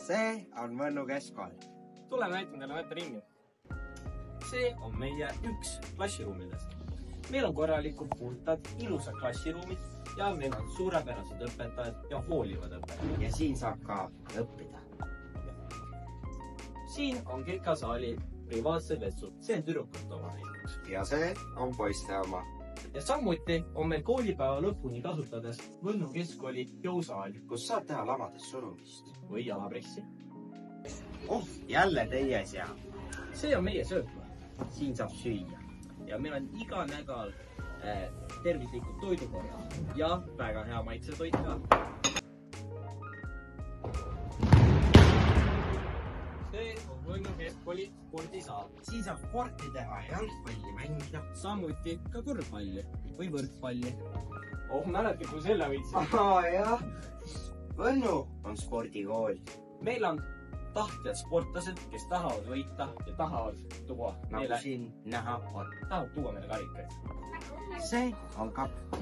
see on Võnnu keskkool. Tule näitan teile näite ringi. See on meie üks klassiruumidest. Meil on korralikud puhtad, ilusad klassiruumid ja meil on suurepärased õpetajad ja hoolivad õpetajad. Ja siin saab ka õppida. Siin on kekasaali privaatsed vetsud. See on tüdrukute oma näiteks. Ja see on poiste oma. Ja samuti on meil koolipäeva lõpuni kasutades Võnnu keskkooli jõusaal, kus saab teha lamades surumist. Või jalapressi. Jälle teie seal. See on meie söökla. Siin saab süüa. Ja meil on iga nädal tervislikud toidukorrad ja väga hea maitse toit ka. See on Võnnu keskkooli spordisaal. Siin saab sporti teha ja jalgpalli mängida. Samuti ka korvpalli või võrkpalli. Mäletad, kui selle võitsin? Jah. Võnnu on spordikool. Meil on tahtjad sportlased, kes tahavad võita ja tahavad tuua Nagu siin näha on. Tahavad tuua meile karikaid. See on kapp.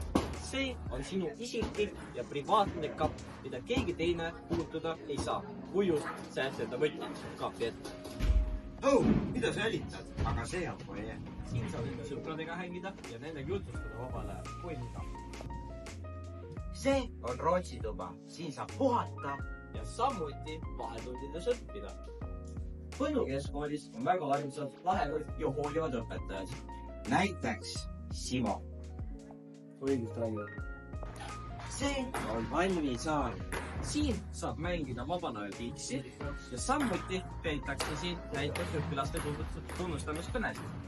See on sinu isiklik ja privaatne kapp, mida keegi teine puutuda ei saa. Kui just säästada võtnud kapi ette. Mida sa jälitad? Aga see on poje. Siin saab enda sõpradega hängida ja nendega jutustada vabal ajal. Kui mida. See on Rootsi tuba. Siin saab puhata. Ja samuti vahetundides õppida. Võnnu keskkoolis on väga armsad, lahedad ja hoolivad õpetajad. Näiteks Simo. Õigust räägivad. See on palmisaal. Siin saab mängida vabanajal pitsi ja samuti peetakse siin näiteks õpilaste tunnustamist kõnesid.